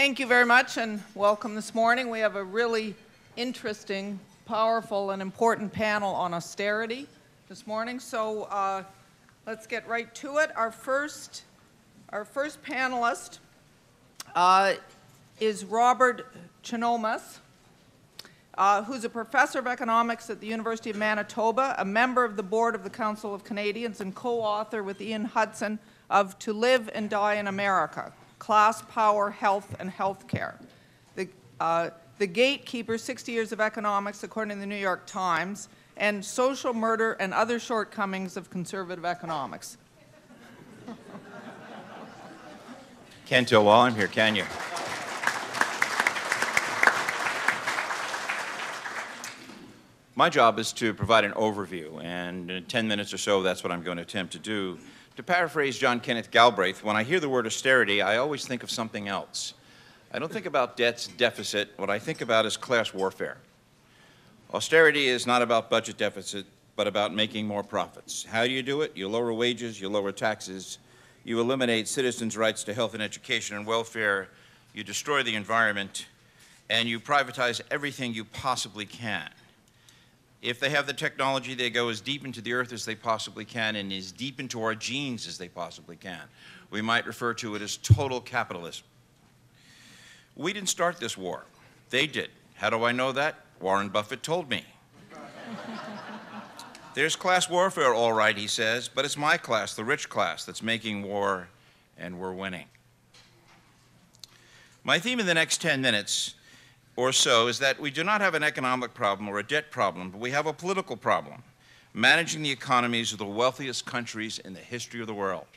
Thank you very much and welcome this morning. We have a really interesting, powerful, and important panel on austerity this morning. So let's get right to it. Our first panelist is Robert Chernomas, who's a professor of economics at the University of Manitoba, a member of the board of the Council of Canadians, and co-author with Ian Hudson of To Live and Die in America: Class, Power, Health, and Healthcare. The Gatekeeper, 60 Years of Economics, according to the New York Times, and Social Murder and Other Shortcomings of Conservative Economics. Can't tell while I'm here, can you? My job is to provide an overview, and in 10 minutes or so, that's what I'm going to attempt to do. To paraphrase John Kenneth Galbraith, when I hear the word austerity, I always think of something else. I don't think about debts, deficit. What I think about is class warfare. Austerity is not about budget deficit, but about making more profits. How do you do it? You lower wages, you lower taxes, you eliminate citizens' rights to health and education and welfare, you destroy the environment, and you privatize everything you possibly can. If they have the technology, they go as deep into the earth as they possibly can and as deep into our genes as they possibly can. We might refer to it as total capitalism. We didn't start this war. They did. How do I know that? Warren Buffett told me. There's class warfare, all right, he says, but it's my class, the rich class, that's making war, and we're winning. My theme in the next 10 minutes or so is that we do not have an economic problem or a debt problem, but we have a political problem, managing the economies of the wealthiest countries in the history of the world.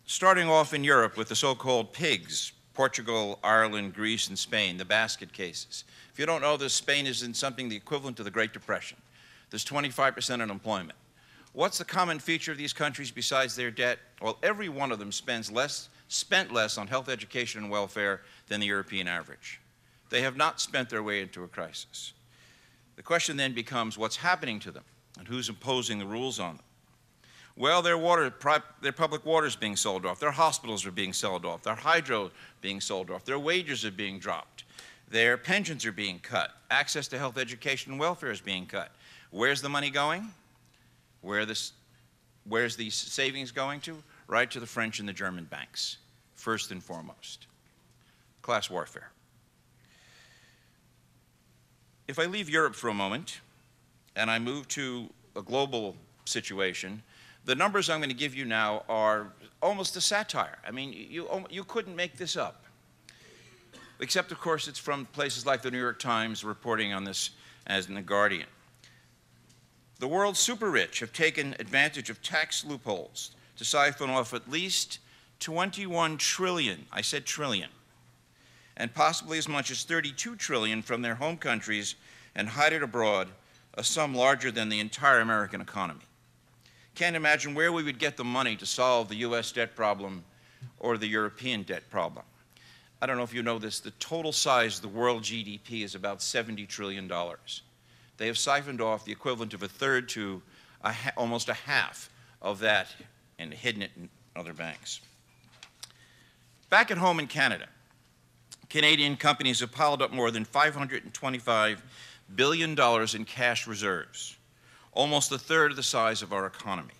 Starting off in Europe with the so-called PIGS, Portugal, Ireland, Greece, and Spain, the basket cases. If you don't know this, Spain is in something the equivalent to the Great Depression. There's 25% unemployment. What's the common feature of these countries besides their debt? Well, every one of them spent less on health, education, and welfare than the European average. They have not spent their way into a crisis. The question then becomes, what's happening to them, and who's imposing the rules on them? Well, their public water is being sold off, their hospitals are being sold off, their hydro being sold off, their wages are being dropped, their pensions are being cut, access to health, education, and welfare is being cut. Where's the money going? Where's the savings going to? Right to the French and the German banks, first and foremost. Class warfare. If I leave Europe for a moment and I move to a global situation, the numbers I'm going to give you now are almost a satire. I mean, you couldn't make this up. Except, of course, it's from places like the New York Times reporting on this as in The Guardian. The world's super rich have taken advantage of tax loopholes to siphon off at least 21 trillion, I said trillion, and possibly as much as 32 trillion from their home countries and hide it abroad, a sum larger than the entire American economy. Can't imagine where we would get the money to solve the US debt problem or the European debt problem. I don't know if you know this, the total size of the world GDP is about $70 trillion. They have siphoned off the equivalent of a third to almost a half of that and hidden it in other banks. Back at home in Canada, Canadian companies have piled up more than $525 billion in cash reserves, almost a third of the size of our economy.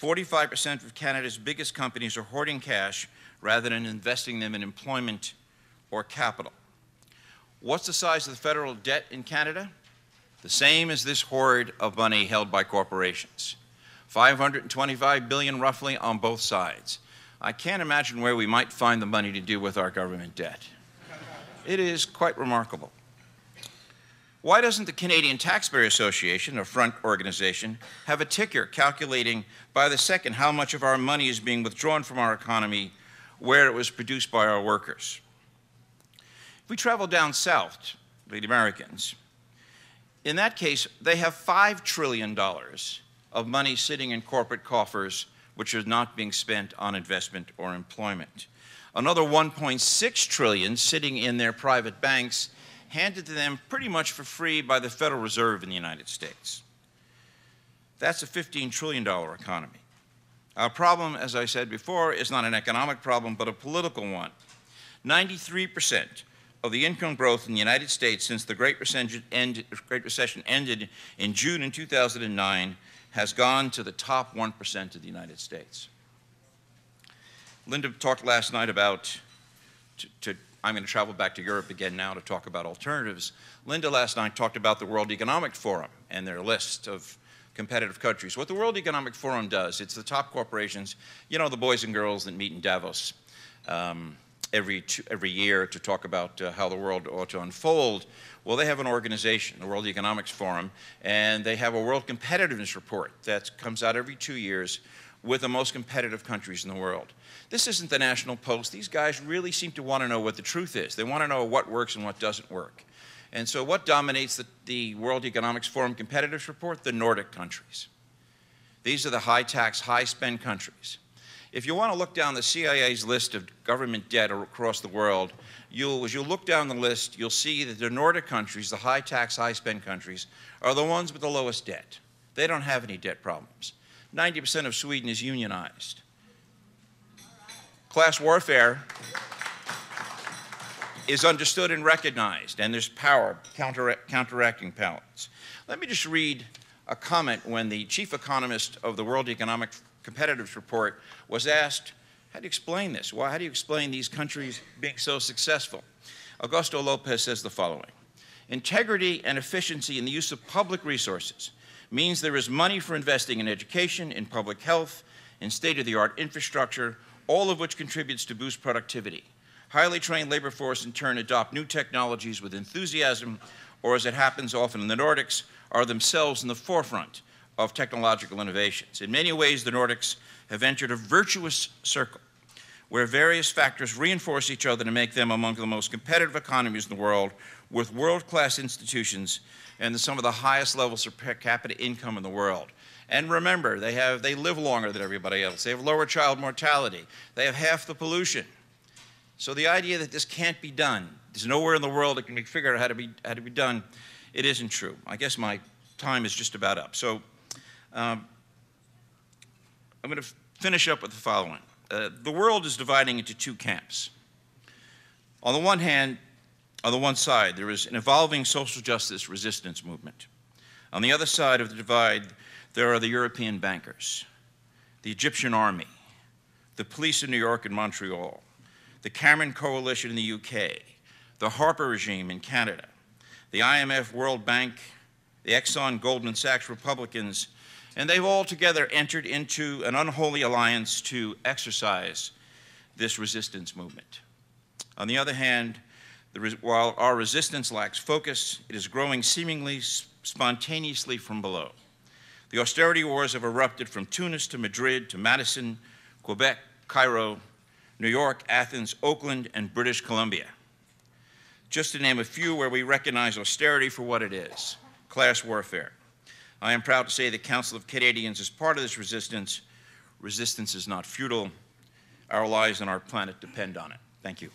45% of Canada's biggest companies are hoarding cash rather than investing them in employment or capital. What's the size of the federal debt in Canada? The same as this hoard of money held by corporations. $525 billion roughly on both sides. I can't imagine where we might find the money to deal with our government debt. It is quite remarkable. Why doesn't the Canadian Taxpayer Association, a front organization, have a ticker calculating by the second how much of our money is being withdrawn from our economy where it was produced by our workers? If we travel down south, the Americans, in that case, they have $5 trillion of money sitting in corporate coffers which is not being spent on investment or employment. Another $1.6 trillion sitting in their private banks, handed to them pretty much for free by the Federal Reserve in the United States. That's a $15 trillion economy. Our problem, as I said before, is not an economic problem, but a political one. 93% of the income growth in the United States since the Great Recession ended in June in 2009 has gone to the top 1% of the United States. Linda talked last night about, I'm going to travel back to Europe again now to talk about alternatives. Linda last night talked about the World Economic Forum and their list of competitive countries. What the World Economic Forum does, it's the top corporations, you know, the boys and girls that meet in Davos every year to talk about how the world ought to unfold. Well, they have an organization, the World Economics Forum, and they have a World Competitiveness Report that comes out every 2 years with the most competitive countries in the world. This isn't the National Post. These guys really seem to want to know what the truth is. They want to know what works and what doesn't work. And so what dominates the World Economics Forum Competitiveness Report? The Nordic countries. These are the high-tax, high-spend countries. If you want to look down the CIA's list of government debt across the world, as you look down the list, you'll see that the Nordic countries, the high-tax, high-spend countries, are the ones with the lowest debt. They don't have any debt problems. 90% of Sweden is unionized. Class warfare is understood and recognized, and there's power, counteracting powers. Let me just read a comment when the chief economist of the World Economic Competitiveness Report was asked, how do you explain this? Well, how do you explain these countries being so successful? Augusto Lopez says the following: integrity and efficiency in the use of public resources means there is money for investing in education, in public health, in state-of-the-art infrastructure, all of which contributes to boost productivity. Highly trained labor force in turn adopt new technologies with enthusiasm, or as it happens often in the Nordics, are themselves in the forefront of technological innovations. In many ways, the Nordics have entered a virtuous circle where various factors reinforce each other to make them among the most competitive economies in the world, with world-class institutions and some of the highest levels of per capita income in the world. And remember, they live longer than everybody else. They have lower child mortality. They have half the pollution. So the idea that this can't be done, there's nowhere in the world that can be figured out how to be done, it isn't true. I guess my time is just about up. So I'm going to finish up with the following. The world is dividing into two camps. On the one hand, on the one side, there is an evolving social justice resistance movement. On the other side of the divide, there are the European bankers, the Egyptian army, the police in New York and Montreal, the Cameron Coalition in the UK, the Harper regime in Canada, the IMF, World Bank, the Exxon, Goldman Sachs Republicans, and they've all together entered into an unholy alliance to exercise this resistance movement. On the other hand, while our resistance lacks focus, it is growing seemingly spontaneously from below. The austerity wars have erupted from Tunis to Madrid to Madison, Quebec, Cairo, New York, Athens, Oakland, and British Columbia. Just to name a few where we recognize austerity for what it is, class warfare. I am proud to say the Council of Canadians is part of this resistance. Resistance is not futile. Our lives and our planet depend on it. Thank you.